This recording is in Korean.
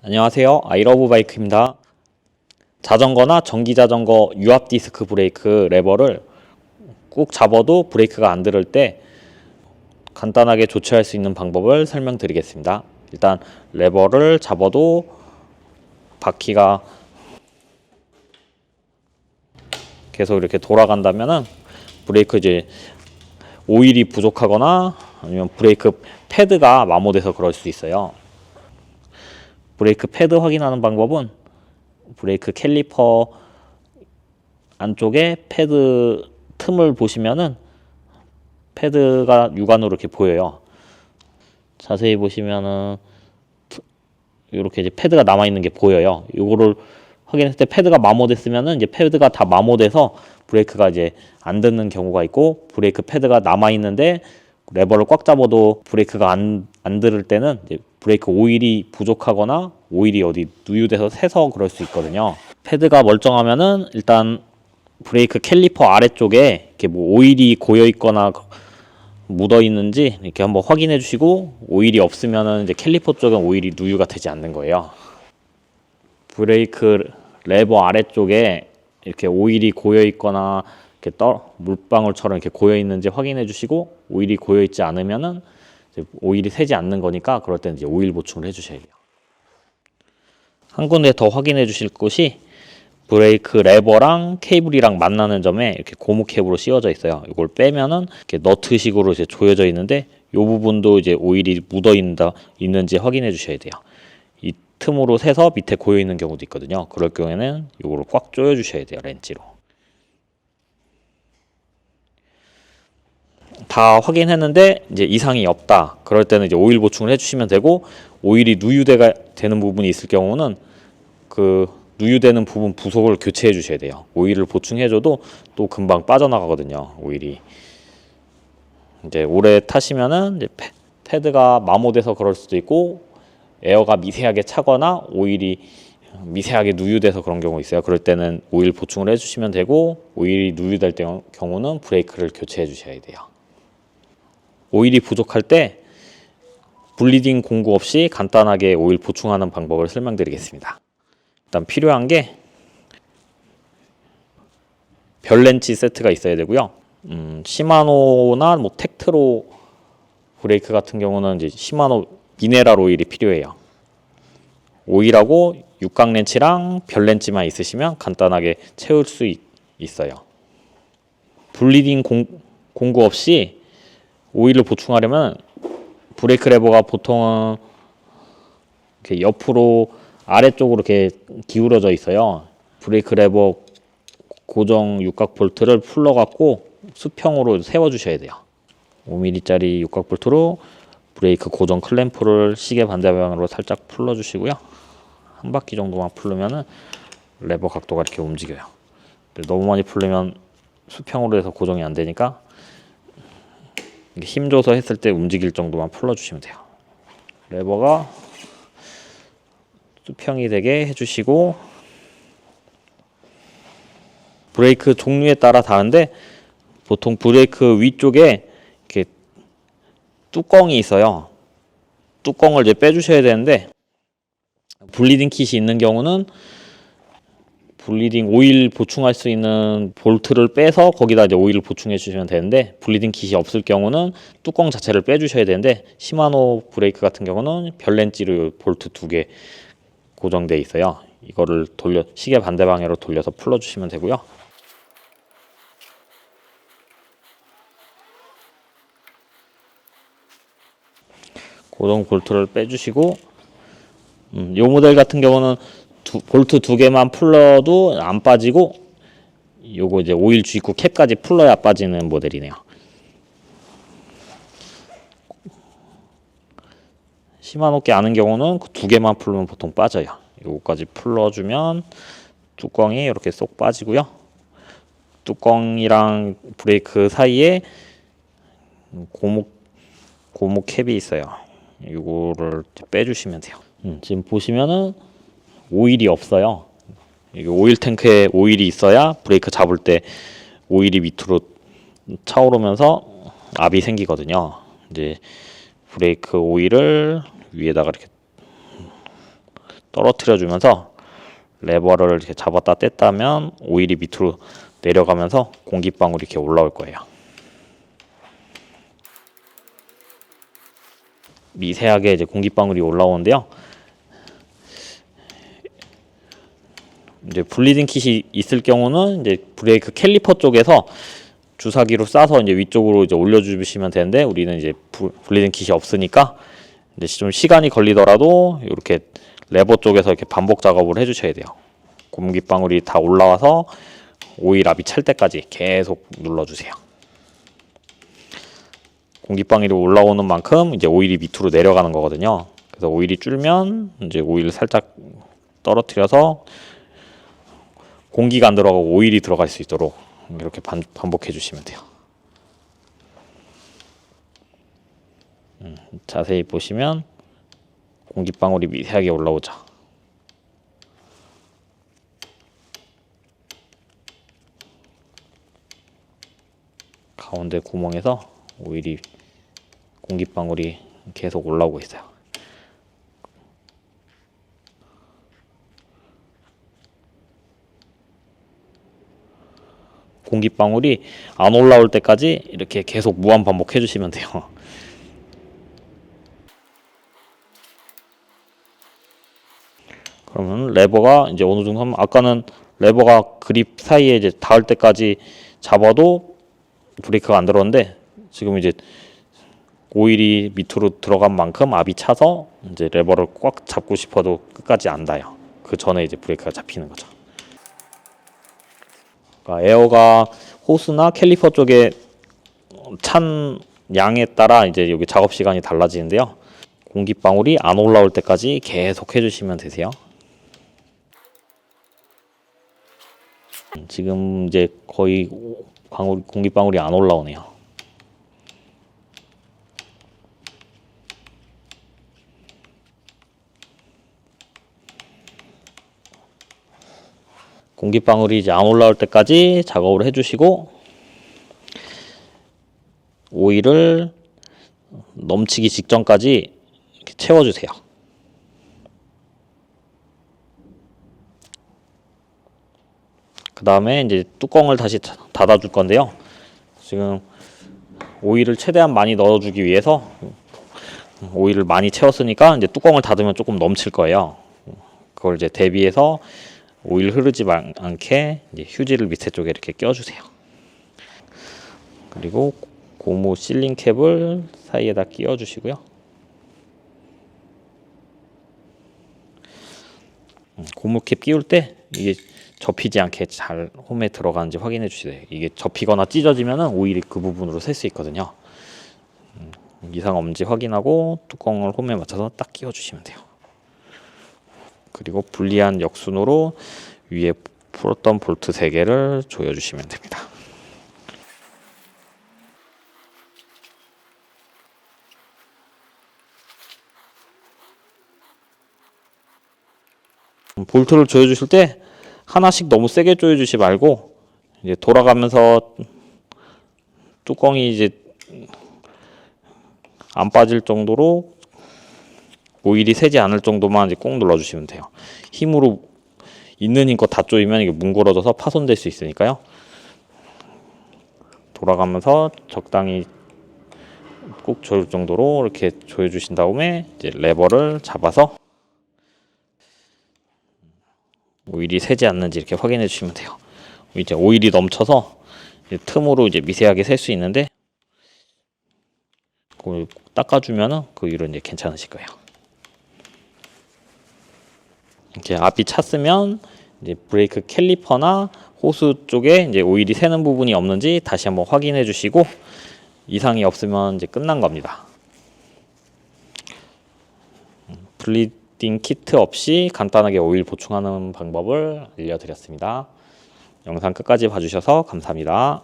안녕하세요. 아이러브바이크입니다. 자전거나 전기자전거 유압 디스크 브레이크 레버를 꾹 잡아도 브레이크가 안 들을 때 간단하게 조치할 수 있는 방법을 설명드리겠습니다. 일단 레버를 잡아도 바퀴가 계속 이렇게 돌아간다면은 브레이크 오일이 부족하거나 아니면 브레이크 패드가 마모돼서 그럴 수 있어요. 브레이크 패드 확인하는 방법은 브레이크 캘리퍼 안쪽에 패드 틈을 보시면은 패드가 육안으로 이렇게 보여요. 자세히 보시면은 이렇게 이제 패드가 남아 있는 게 보여요. 이거를 확인했을 때 패드가 마모됐으면은 이제 패드가 다 마모돼서 브레이크가 이제 안 듣는 경우가 있고, 브레이크 패드가 남아 있는데 레버를 꽉 잡아도 브레이크가 안 들을 때는 이제 브레이크 오일이 부족하거나 오일이 어디 누유돼서 새서 그럴 수 있거든요. 패드가 멀쩡하면은 일단 브레이크 캘리퍼 아래쪽에 이렇게 뭐 오일이 고여 있거나 묻어 있는지 이렇게 한번 확인해 주시고, 오일이 없으면은 이제 캘리퍼 쪽은 오일이 누유가 되지 않는 거예요. 브레이크 레버 아래쪽에 이렇게 오일이 고여 있거나 이렇게 물방울처럼 이렇게 고여 있는지 확인해 주시고, 오일이 고여 있지 않으면은 이제 오일이 새지 않는 거니까 그럴 때는 이제 오일 보충을 해 주셔야 돼요. 한 군데 더 확인해 주실 곳이 브레이크 레버랑 케이블이랑 만나는 점에 이렇게 고무 캡으로 씌워져 있어요. 이걸 빼면은 이렇게 너트식으로 이제 조여져 있는데, 이 부분도 이제 오일이 묻어 있는지 확인해 주셔야 돼요. 이 틈으로 새서 밑에 고여 있는 경우도 있거든요. 그럴 경우에는 이거를 꽉 조여 주셔야 돼요, 렌치로. 다 확인했는데 이제 이상이 없다. 그럴 때는 이제 오일 보충을 해주시면 되고, 오일이 누유가 되는 부분이 있을 경우는 그 누유되는 부분 부속을 교체해 주셔야 돼요. 오일을 보충해줘도 또 금방 빠져나가거든요, 오일이. 이제 오래 타시면은 이제 패드가 마모돼서 그럴 수도 있고, 에어가 미세하게 차거나 오일이 미세하게 누유돼서 그런 경우 있어요. 그럴 때는 오일 보충을 해주시면 되고, 오일이 누유될 경우는 브레이크를 교체해 주셔야 돼요. 오일이 부족할 때 블리딩 공구 없이 간단하게 오일 보충하는 방법을 설명드리겠습니다. 일단 필요한 게 별렌치 세트가 있어야 되고요. 시마노나 뭐 텍트로 브레이크 같은 경우는 이제 시마노 미네랄 오일이 필요해요. 오일하고 육각 렌치랑 별 렌치만 있으시면 간단하게 채울 수 있어요. 블리딩 공구 없이 오일을 보충하려면 브레이크 레버가 보통은 이렇게 옆으로 아래쪽으로 이렇게 기울어져 있어요. 브레이크 레버 고정 육각 볼트를 풀러 갖고 수평으로 세워 주셔야 돼요. 5mm짜리 육각 볼트로 브레이크 고정 클램프를 시계 반대 방향으로 살짝 풀러 주시고요. 한 바퀴 정도만 풀르면은 레버 각도가 이렇게 움직여요. 너무 많이 풀리면 수평으로 해서 고정이 안 되니까 힘 줘서 했을 때 움직일 정도만 풀러 주시면 돼요. 레버가 수평이 되게 해주시고, 브레이크 종류에 따라 다른데 보통 브레이크 위쪽에 이렇게 뚜껑이 있어요. 뚜껑을 이제 빼주셔야 되는데, 블리딩 킷이 있는 경우는 블리딩 오일 보충할 수 있는 볼트를 빼서 거기다 이제 오일을 보충해 주시면 되는데, 블리딩 킷이 없을 경우는 뚜껑 자체를 빼주셔야 되는데, 시마노 브레이크 같은 경우는 별렌치로 볼트 2개 고정되어 있어요. 이거를 시계 반대 방향으로 돌려서 풀어주시면 되고요. 고정 볼트를 빼주시고, 이 모델 같은 경우는 볼트 2개만 풀러도 안 빠지고, 요거 이제 오일 주입구 캡까지 풀러야 빠지는 모델이네요. 시마노께 아는 경우는 2개만 풀면 보통 빠져요. 요거까지 풀러주면 뚜껑이 이렇게 쏙 빠지고요. 뚜껑이랑 브레이크 사이에 고무 캡이 있어요. 이거를 빼주시면 돼요. 지금 보시면은 오일이 없어요. 오일 탱크에 오일이 있어야 브레이크 잡을 때 오일이 밑으로 차오르면서 압이 생기거든요. 이제 브레이크 오일을 위에다가 이렇게 떨어뜨려 주면서 레버를 이렇게 잡았다 뗐다면 오일이 밑으로 내려가면서 공기방울이 이렇게 올라올 거예요. 미세하게 이제 공기방울이 올라오는데요. 이제 블리딩 킷이 있을 경우는 이제 브레이크 캘리퍼 쪽에서 주사기로 싸서 이제 위쪽으로 이제 올려주시면 되는데, 우리는 이제 블리딩 킷이 없으니까 이제 좀 시간이 걸리더라도 이렇게 레버 쪽에서 이렇게 반복 작업을 해주셔야 돼요. 공기방울이 다 올라와서 오일 압이 찰 때까지 계속 눌러주세요. 공기방울이 올라오는 만큼 이제 오일이 밑으로 내려가는 거거든요. 그래서 오일이 줄면 이제 오일을 살짝 떨어뜨려서 공기가 안 들어가고 오일이 들어갈 수 있도록 이렇게 반복해 주시면 돼요. 자세히 보시면 공기방울이 미세하게 올라오죠. 가운데 구멍에서 오일이 공기방울이 계속 올라오고 있어요. 공기방울이 안 올라올 때까지 이렇게 계속 무한 반복해 주시면 돼요. 그러면 레버가 이제 어느 정도 하면, 아까는 레버가 그립 사이에 이제 닿을 때까지 잡아도 브레이크가 안 들어오는데, 지금 이제 오일이 밑으로 들어간 만큼 압이 차서 이제 레버를 꽉 잡고 싶어도 끝까지 안 닿아요. 그 전에 이제 브레이크가 잡히는 거죠. 그러니까 에어가 호스나 캘리퍼 쪽에 찬 양에 따라 이제 여기 작업 시간이 달라지는데요. 공기방울이 안 올라올 때까지 계속 해주시면 되세요. 지금 이제 거의 공기방울이 안 올라오네요. 공기방울이 이제 안 올라올 때까지 작업을 해주시고, 오일을 넘치기 직전까지 이렇게 채워주세요. 그 다음에 이제 뚜껑을 다시 닫아줄 건데요. 지금 오일을 최대한 많이 넣어주기 위해서 오일을 많이 채웠으니까 이제 뚜껑을 닫으면 조금 넘칠 거예요. 그걸 이제 대비해서 오일 흐르지 않게 이제 휴지를 밑에 쪽에 이렇게 껴주세요. 그리고 고무 실링 캡을 사이에다 끼워주시고요. 고무 캡 끼울 때 이게 접히지 않게 잘 홈에 들어가는지 확인해 주세요. 이게 접히거나 찢어지면은 오일이 그 부분으로 셀 수 있거든요. 이상 없는지 확인하고 뚜껑을 홈에 맞춰서 딱 끼워 주시면 돼요. 그리고 분리한 역순으로 위에 풀었던 볼트 3개를 조여 주시면 됩니다. 볼트를 조여 주실 때 하나씩 너무 세게 조여 주지 말고, 이제 돌아가면서 뚜껑이 이제 안 빠질 정도로 오일이 새지 않을 정도만 이제 꼭 눌러 주시면 돼요. 힘으로 있는 힘껏 다 조이면 이게 뭉그러져서 파손될 수 있으니까요. 돌아가면서 적당히 꼭 조일 정도로 이렇게 조여 주신 다음에 이제 레버를 잡아서 오일이 새지 않는지 이렇게 확인해 주시면 돼요. 이제 오일이 넘쳐서 이제 틈으로 이제 미세하게 셀 수 있는데, 그걸 닦아주면은 그 위로 이제 괜찮으실 거예요. 이렇게 압이 찼으면 이제 브레이크 캘리퍼나 호스 쪽에 이제 오일이 새는 부분이 없는지 다시 한번 확인해 주시고, 이상이 없으면 이제 끝난 겁니다. 블리딩 키트 없이 간단하게 오일 보충하는 방법을 알려드렸습니다. 영상 끝까지 봐주셔서 감사합니다.